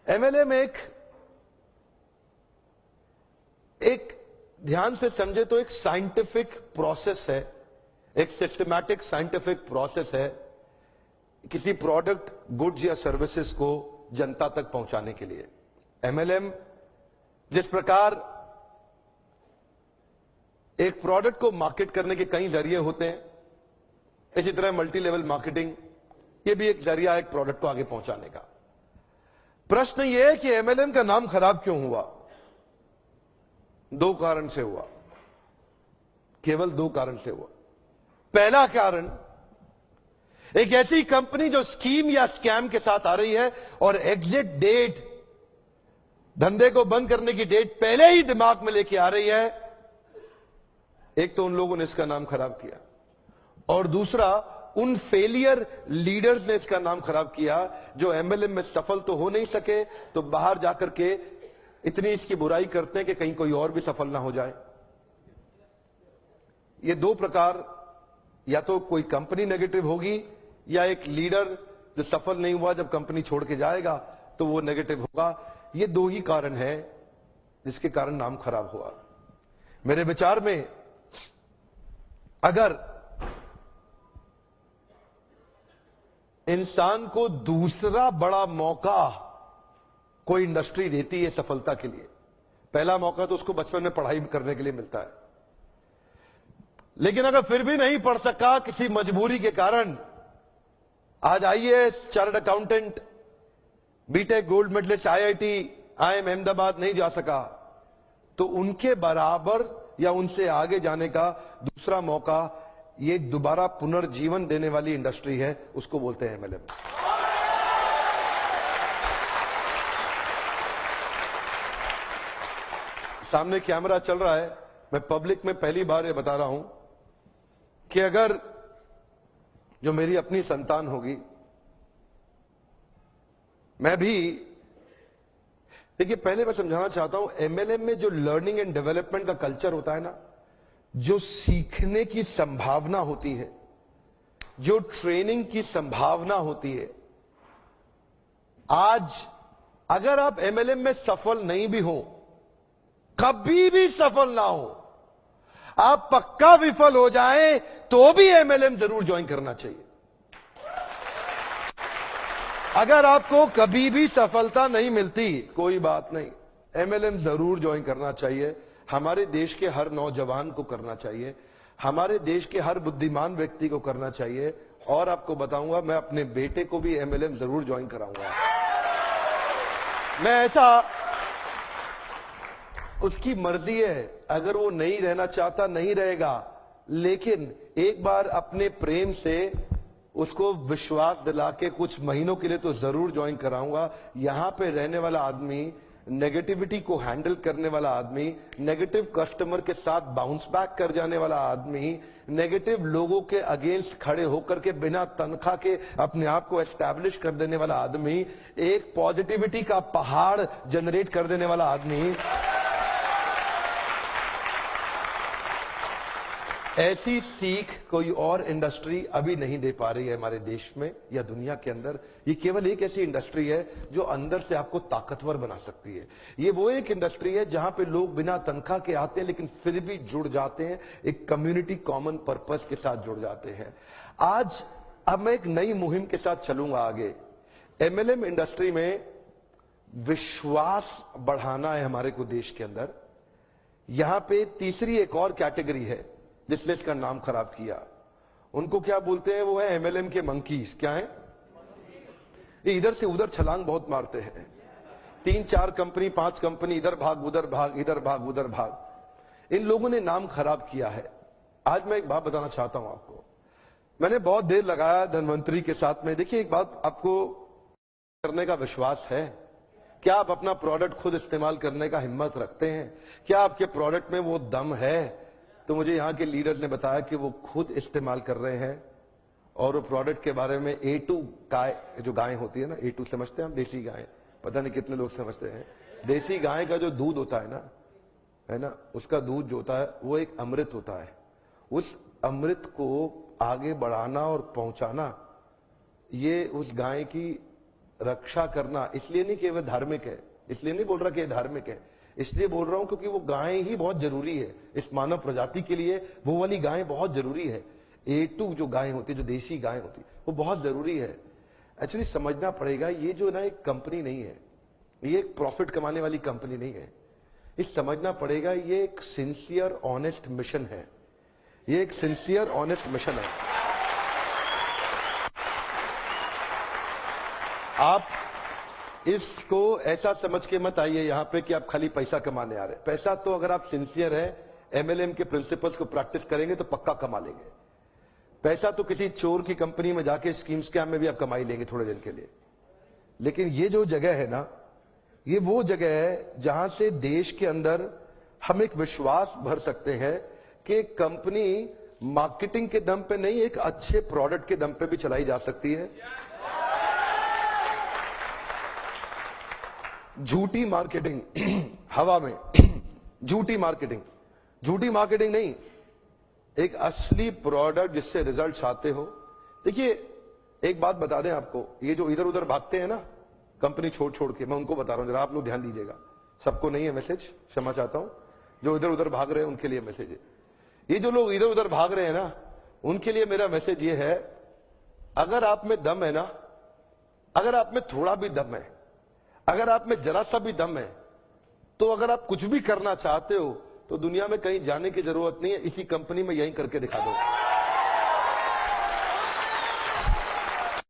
MLM एक ध्यान से समझे तो एक साइंटिफिक प्रोसेस है, एक सिस्टमैटिक साइंटिफिक प्रोसेस है किसी प्रोडक्ट, गुड्स या सर्विसेज को जनता तक पहुंचाने के लिए। एमएलएम जिस प्रकार एक प्रोडक्ट को मार्केट करने के कई जरिए होते हैं, इसी तरह मल्टी लेवल मार्केटिंग ये भी एक जरिया है एक प्रोडक्ट को आगे पहुंचाने का। प्रश्न यह है कि एमएलएम का नाम खराब क्यों हुआ? दो कारण से हुआ, केवल दो कारण से हुआ। पहला कारण, एक ऐसी कंपनी जो स्कीम या स्कैम के साथ आ रही है और एग्जिट डेट, धंधे को बंद करने की डेट पहले ही दिमाग में लेके आ रही है, एक तो उन लोगों ने इसका नाम खराब किया और दूसरा उन फेलियर लीडर्स ने इसका नाम खराब किया जो एमएलएम में सफल तो हो नहीं सके तो बाहर जाकर के इतनी इसकी बुराई करते हैं कि कहीं कोई और भी सफल ना हो जाए। ये दो प्रकार, या तो कोई कंपनी नेगेटिव होगी या एक लीडर जो सफल नहीं हुआ जब कंपनी छोड़ के जाएगा तो वो नेगेटिव होगा। ये दो ही कारण है जिसके कारण नाम खराब हुआ। मेरे विचार में अगर इंसान को दूसरा बड़ा मौका कोई इंडस्ट्री देती है सफलता के लिए, पहला मौका तो उसको बचपन में पढ़ाई करने के लिए मिलता है, लेकिन अगर फिर भी नहीं पढ़ सका किसी मजबूरी के कारण, आज IAS, chartered accountant, BTech gold medallist, IIT, IIM Ahmedabad नहीं जा सका, तो उनके बराबर या उनसे आगे जाने का दूसरा मौका ये दोबारा पुनर्जीवन देने वाली इंडस्ट्री है, उसको बोलते हैं एमएलएम। सामने कैमरा चल रहा है, मैं पब्लिक में पहली बार ये बता रहा हूं कि अगर जो मेरी अपनी संतान होगी, मैं भी, देखिए पहले मैं समझाना चाहता हूं, एमएलएम में जो लर्निंग एंड डेवलपमेंट का कल्चर होता है ना, जो सीखने की संभावना होती है, जो ट्रेनिंग की संभावना होती है, आज अगर आप एमएलएम में सफल नहीं भी हो, कभी भी सफल ना हो, आप पक्का विफल हो जाएं तो भी एमएलएम जरूर ज्वाइन करना चाहिए। अगर आपको कभी भी सफलता नहीं मिलती, कोई बात नहीं, एमएलएम जरूर ज्वाइन करना चाहिए। हमारे देश के हर नौजवान को करना चाहिए, हमारे देश के हर बुद्धिमान व्यक्ति को करना चाहिए। और आपको बताऊंगा, मैं अपने बेटे को भी एमएलएम जरूर ज्वाइन कराऊंगा। मैं ऐसा, उसकी मर्जी है, अगर वो नहीं रहना चाहता नहीं रहेगा, लेकिन एक बार अपने प्रेम से उसको विश्वास दिला के कुछ महीनों के लिए तो जरूर ज्वाइन कराऊंगा। यहां पे रहने वाला आदमी, नेगेटिविटी को हैंडल करने वाला आदमी, नेगेटिव कस्टमर के साथ बाउंस बैक कर जाने वाला आदमी, नेगेटिव लोगों के अगेंस्ट खड़े होकर के बिना तनख्वाह के अपने आप को एस्टैब्लिश कर देने वाला आदमी, एक पॉजिटिविटी का पहाड़ जनरेट कर देने वाला आदमी, ऐसी सीख कोई और इंडस्ट्री अभी नहीं दे पा रही है हमारे देश में या दुनिया के अंदर। ये केवल एक ऐसी इंडस्ट्री है जो अंदर से आपको ताकतवर बना सकती है। ये वो एक इंडस्ट्री है जहां पे लोग बिना तनख्वाह के आते हैं लेकिन फिर भी जुड़ जाते हैं, एक कम्युनिटी कॉमन पर्पस के साथ जुड़ जाते हैं। आज अब मैं एक नई मुहिम के साथ चलूंगा आगे। एमएलएम इंडस्ट्री में विश्वास बढ़ाना है हमारे को देश के अंदर। यहां पे तीसरी एक और कैटेगरी है जिसने इसका नाम खराब किया, उनको क्या बोलते हैं? वो है एमएलएम के मंकीज। क्या है ये? इधर से उधर छलांग बहुत मारते हैं, 3-4 कंपनी 5 कंपनी, इधर भाग उधर भाग, इधर भाग उधर भाग। इन लोगों ने नाम खराब किया है। आज मैं एक बात बताना चाहता हूं आपको, मैंने बहुत देर लगाया धनवंतरी के साथ में। देखिए एक बात, आपको करने का विश्वास है? क्या आप अपना प्रोडक्ट खुद इस्तेमाल करने का हिम्मत रखते हैं? क्या आपके प्रोडक्ट में वो दम है? तो मुझे यहां के लीडर्स ने बताया कि वो खुद इस्तेमाल कर रहे हैं और वो प्रोडक्ट के बारे में A2 गाय, जो गाय होती है ना, A2 समझते हैं हम, देसी गाय, पता नहीं कितने लोग समझते हैं। देसी गाय का जो दूध होता है ना, उसका दूध जो होता है वो एक अमृत होता है। उस अमृत को आगे बढ़ाना और पहुंचाना, ये उस गाय की रक्षा करना इसलिए नहीं कि वह धार्मिक है, इसलिए नहीं बोल रहा कि धार्मिक है, इसलिए बोल रहा हूं क्योंकि वो गाय ही बहुत जरूरी है इस मानव प्रजाति के लिए। वो वाली गाय बहुत जरूरी है। A2 जो गाय होती है, जो देसी गाय होती है, वो बहुत जरूरी है। एक्चुअली समझना पड़ेगा, ये जो ना एक कंपनी नहीं है, ये एक प्रॉफिट कमाने वाली कंपनी नहीं है। ये समझना पड़ेगा, ये एक सिंसियर ऑनेस्ट मिशन है। ये एक सिंसियर ऑनेस्ट मिशन है। आप इसको ऐसा समझ के मत आइए यहां पे कि आप खाली पैसा कमाने आ रहे हैं। पैसा तो अगर आप सिंसियर है, MLM के प्रिंसिपल्स को प्रैक्टिस करेंगे तो पक्का कमा लेंगे। पैसा तो किसी चोर की कंपनी में जाके स्कीम स्कैम में भी आप कमा ही लेंगे थोड़े दिन के लिए। लेकिन ये जो जगह है ना, ये वो जगह है जहां से देश के अंदर हम एक विश्वास भर सकते हैं कि कंपनी मार्केटिंग के दम पे नहीं, एक अच्छे प्रोडक्ट के दम पे भी चलाई जा सकती है। झूठी मार्केटिंग हवा में, झूठी मार्केटिंग नहीं, एक असली प्रोडक्ट जिससे रिजल्ट आते हो। देखिए एक बात बता दें आपको, ये जो इधर उधर भागते हैं ना कंपनी छोड़ के, मैं उनको बता रहा हूं, जरा आप लोग ध्यान दीजिएगा। सबको नहीं है मैसेज, क्षमा चाहता हूं। जो इधर उधर भाग रहे हैं उनके लिए मैसेज है। ये जो लोग इधर उधर भाग रहे हैं ना, उनके लिए मेरा मैसेज ये है, अगर आप में दम है ना, अगर आप में थोड़ा भी दम है, अगर आप में जरा सा भी दम है, तो अगर आप कुछ भी करना चाहते हो तो दुनिया में कहीं जाने की जरूरत नहीं है, इसी कंपनी में यहीं करके दिखा दो।